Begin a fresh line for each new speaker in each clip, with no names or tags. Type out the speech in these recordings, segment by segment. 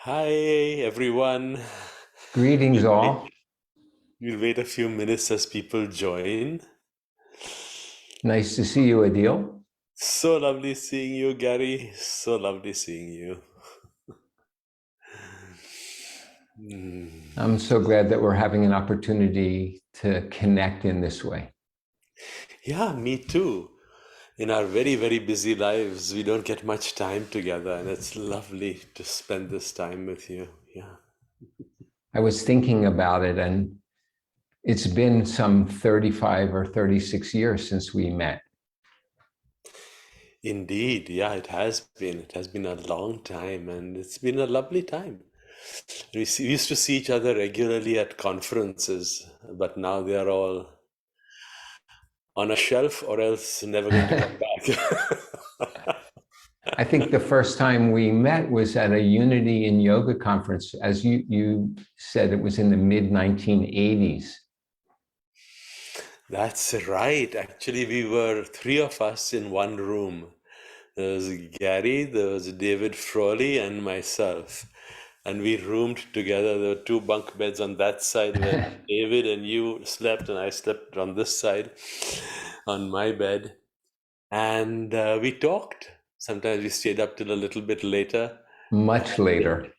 Hi, everyone.
Greetings,
We'll wait,
all.
we'll wait a few minutes as people join.
Nice to see you, Adil.
So lovely seeing you, Gary. So lovely seeing you. Hmm.
I'm so glad that we're having an opportunity to connect in this way.
Yeah, me too. In our very, very busy lives, we don't get much time together, and it's lovely to spend this time with you. Yeah.
I was thinking about it, and it's been some 35 or 36 years since we met.
Indeed, yeah, it has been. It has been a long time, and it's been a lovely time. We used to see each other regularly at conferences, but now they are all on a shelf or else never going to come back.
I think the first time we met was at a Unity in Yoga conference. As you said, it was in the mid 1980s.
That's right. Actually, we were three of us in one room. There was Gary, there was David Frawley, and myself. And we roomed together. There were two bunk beds on that side where David and you slept, and I slept on this side on my bed. And we talked. Sometimes we stayed up till a little bit later.
Much later.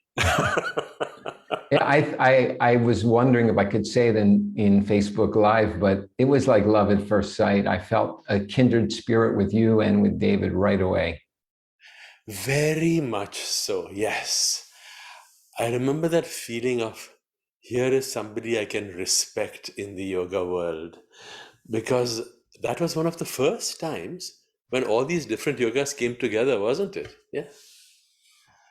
Yeah, I was wondering if I could say it in Facebook Live, but it was like love at first sight. I felt a kindred spirit with you and with David right away.
Very much so, yes. I remember that feeling of here is somebody I can respect in the yoga world because that was one of the first times when all these different yogas came together, wasn't it? Yeah.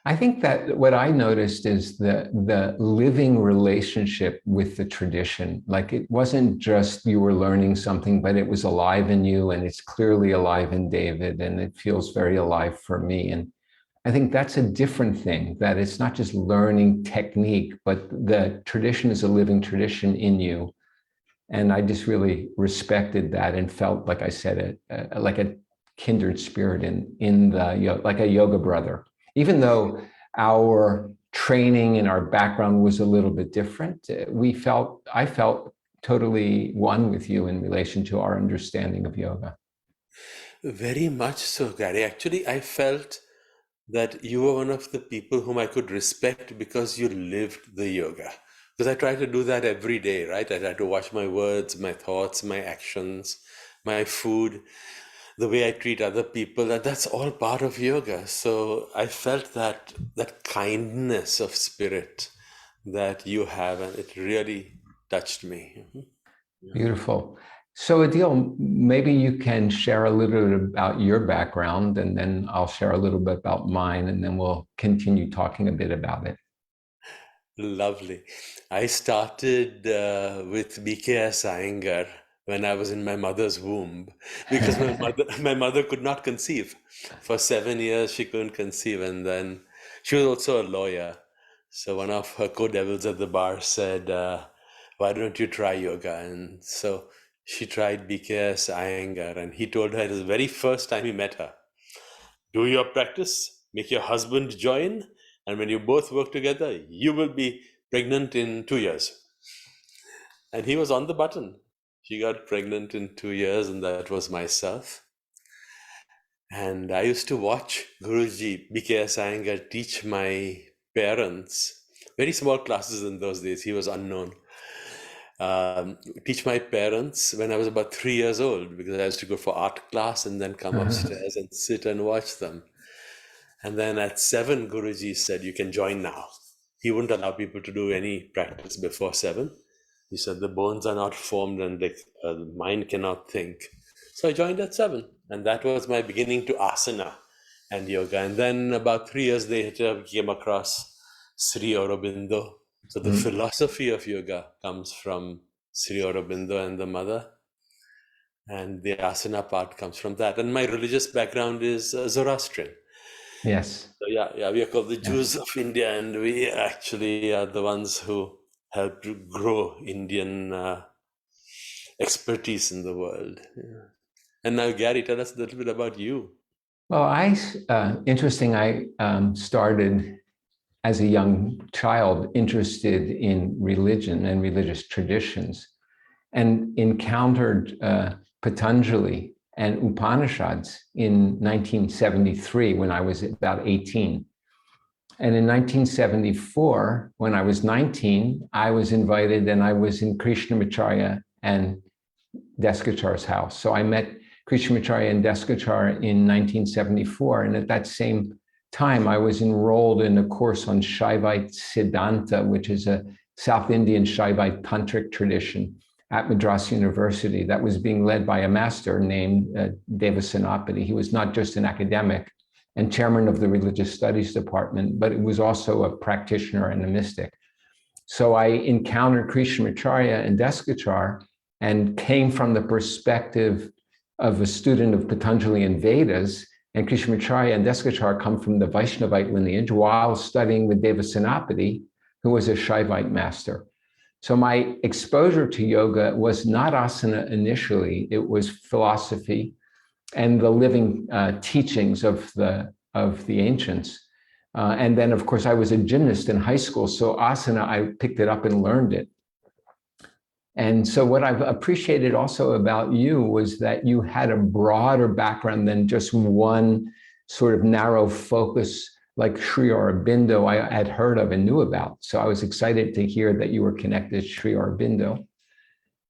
I think that what I noticed is the living relationship with the tradition. Like it wasn't just you were learning something, but it was alive in you, and it's clearly alive in David, and it feels very alive for me. And I think that's a different thing, that it's not just learning technique, but the tradition is a living tradition in you. And I just really respected that and felt, like I said, like a kindred spirit in like a yoga brother. Even though our training and our background was a little bit different, I felt totally one with you in relation to our understanding of yoga.
Very much so, Gary. Actually, I felt that you were one of the people whom I could respect because you lived the yoga. Because I try to do that every day, right? I try to watch my words, my thoughts, my actions, my food, the way I treat other people, that's all part of yoga. So I felt that kindness of spirit that you have, and it really touched me. Mhm. Yeah.
Beautiful. So, Adil, maybe you can share a little bit about your background, and then I'll share a little bit about mine, and then we'll continue talking a bit about it.
Lovely. I started with BKS Iyengar when I was in my mother's womb because my mother could not conceive. For 7 years, she couldn't conceive, and then she was also a lawyer. So one of her co-devils at the bar said, "Why don't you try yoga?" And so she tried BKS Iyengar, and he told her it was the very first time he met her. Do your practice, make your husband join, and when you both work together, you will be pregnant in 2 years. And he was on the button. She got pregnant in 2 years, and that was myself. And I used to watch Guruji BKS Iyengar teach my parents, very small classes in those days, he was unknown. Teach my parents when I was about 3 years old because I used to go for art class and then come upstairs and sit and watch them. And then at 7, Guruji said, you can join now. He wouldn't allow people to do any practice before 7. He said the bones are not formed and the mind cannot think. So I joined at 7. And that was my beginning to asana and yoga. And then about 3 years later, we came across Sri Aurobindo. So the philosophy of yoga comes from Sri Aurobindo and the mother. And the asana part comes from that. And my religious background is Zoroastrian.
Yes,
So yeah, we are called the
yes.
Jews of India, and we actually are the ones who helped to grow Indian expertise in the world. Yeah. And now, Gary, tell us a little bit about you.
Well, interesting. I started as a young child, interested in religion and religious traditions, and encountered Patanjali and Upanishads in 1973 when I was about 18. And in 1974, when I was 19, I was invited and I was in Krishnamacharya and Deskachar's house. So I met Krishnamacharya and Deskachar in 1974. And at that same time, I was enrolled in a course on Shaivite Siddhanta, which is a South Indian Shaivite tantric tradition at Madras University that was being led by a master named Deva Senapati. He was not just an academic and chairman of the religious studies department, but it was also a practitioner and a mystic. So I encountered Krishnamacharya and Deskachar and came from the perspective of a student of Patanjali and Vedas. And Krishnamacharya and Deskachar come from the Vaishnavite lineage while studying with Deva Senapati, who was a Shaivite master. So my exposure to yoga was not asana initially, it was philosophy and the living teachings of the ancients. And then, of course, I was a gymnast in high school, so asana, I picked it up and learned it. And so what I've appreciated also about you was that you had a broader background than just one sort of narrow focus like Sri Aurobindo I had heard of and knew about. So I was excited to hear that you were connected to Sri Aurobindo.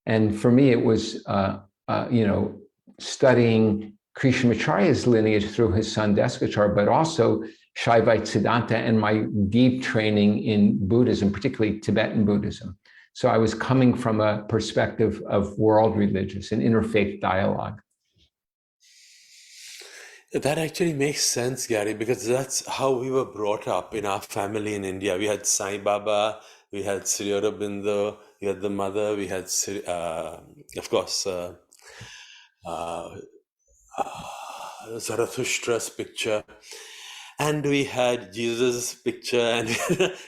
And for me, it was, studying Krishnamacharya's lineage through his son Deskachar, but also Shaivite Siddhanta and my deep training in Buddhism, particularly Tibetan Buddhism. So I was coming from a perspective of world religious and interfaith dialogue.
That actually makes sense, Gary, because that's how we were brought up in our family in India. We had Sai Baba, we had Sri Aurobindo, we had the mother, we had, of course, Zarathustra's picture, and we had Jesus' picture, and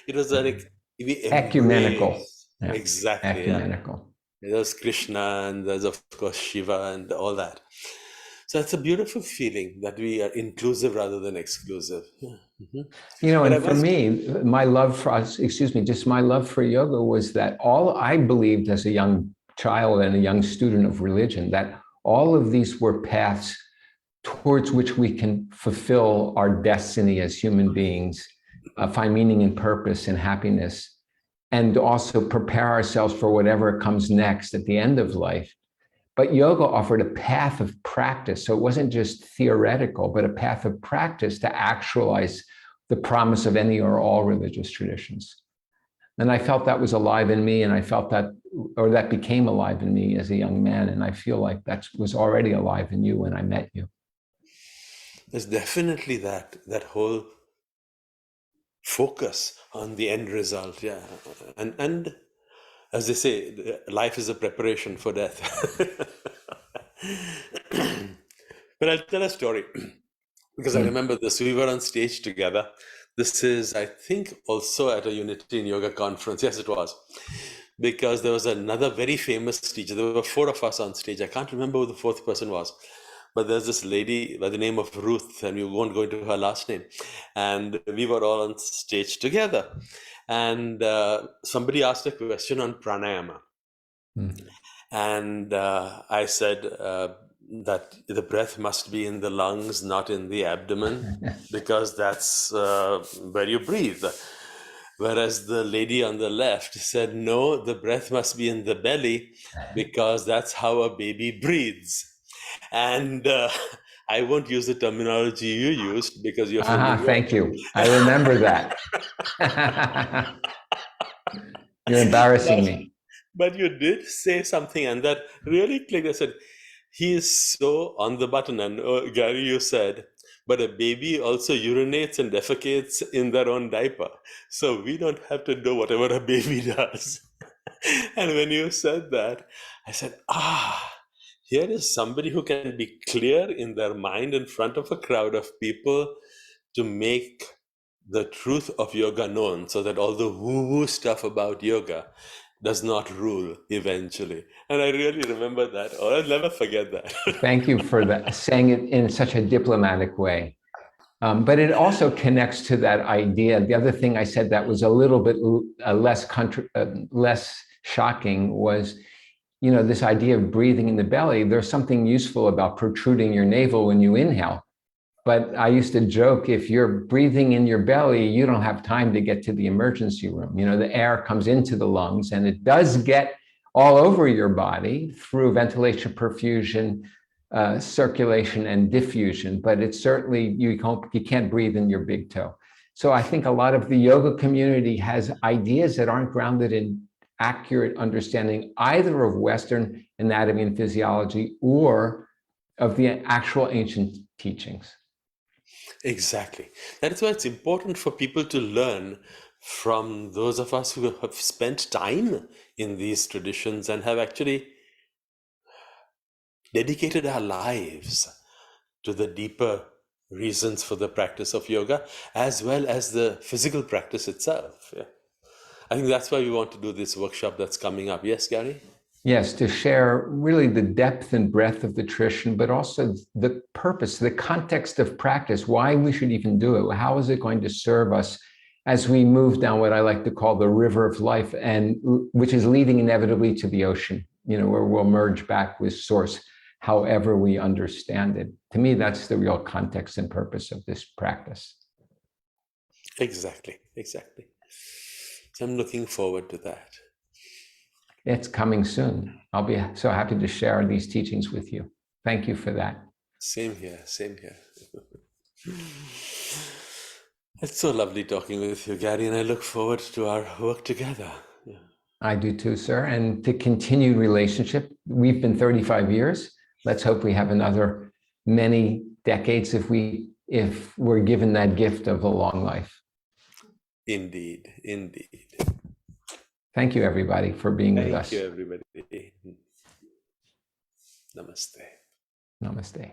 it was like we
ecumenical.
Yeah, exactly.
Ecumenical.
Yeah. There's Krishna, and there's of course Shiva, and all that. So it's a beautiful feeling that we are inclusive rather than exclusive. Yeah. Mm-hmm.
And for me, my love for us, my love for yoga was that all I believed as a young child and a young student of religion, that all of these were paths towards which we can fulfill our destiny as human beings, find meaning and purpose and happiness, and also prepare ourselves for whatever comes next at the end of life. But yoga offered a path of practice. So it wasn't just theoretical, but a path of practice to actualize the promise of any or all religious traditions. And I felt that was alive in me, and I felt that, or that became alive in me as a young man. And I feel like that was already alive in you when I met you.
There's definitely that whole focus on the end result. Yeah. And as they say, life is a preparation for death. But I'll tell a story because I remember this. We were on stage together. This is, I think, also at a Unity in Yoga conference. Yes, it was. Because there was another very famous teacher. There were 4 of us on stage. I can't remember who the 4th person was. But there's this lady by the name of Ruth, and we won't go into her last name. And we were all on stage together. And somebody asked a question on pranayama. And I said that the breath must be in the lungs, not in the abdomen, because that's where you breathe. Whereas the lady on the left said, no, the breath must be in the belly, because that's how a baby breathes. And I won't use the terminology you used because you're from New York.
Thank you. I remember that. You're embarrassing me.
But you did say something, and that really clicked. I said, he is so on the button. And Gary, you said, but a baby also urinates and defecates in their own diaper. So we don't have to do whatever a baby does. And when you said that, I said, here is somebody who can be clear in their mind in front of a crowd of people to make the truth of yoga known, so that all the woo-woo stuff about yoga does not rule eventually. And I really remember that, or I'll never forget that.
Thank you for that, saying it in such a diplomatic way. But it also connects to that idea. The other thing I said that was a little bit less shocking was, this idea of breathing in the belly. There's something useful about protruding your navel when you inhale. But I used to joke, if you're breathing in your belly, you don't have time to get to the emergency room. The air comes into the lungs and it does get all over your body through ventilation, perfusion, circulation, and diffusion, but it's certainly, you can't breathe in your big toe. So I think a lot of the yoga community has ideas that aren't grounded in accurate understanding either of Western anatomy and physiology or of the actual ancient teachings.
Exactly. That is why it's important for people to learn from those of us who have spent time in these traditions and have actually dedicated our lives to the deeper reasons for the practice of yoga, as well as the physical practice itself. Yeah. I think that's why we want to do this workshop that's coming up. Yes, Gary?
Yes, to share really the depth and breadth of the tradition, but also the purpose, the context of practice, why we should even do it. How is it going to serve us as we move down what I like to call the river of life, and which is leading inevitably to the ocean, where we'll merge back with source, however we understand it. To me, that's the real context and purpose of this practice.
Exactly. So I'm looking forward to that.
It's coming soon. I'll be so happy to share these teachings with you. Thank you for that.
Same here. It's so lovely talking with you, Gary, and I look forward to our work together. Yeah.
I do too, sir. And to continue relationship, we've been 35 years. Let's hope we have another many decades if we're given that gift of a long life.
Indeed.
Thank you, everybody, for being with us.
Thank you, everybody. Namaste.
Namaste.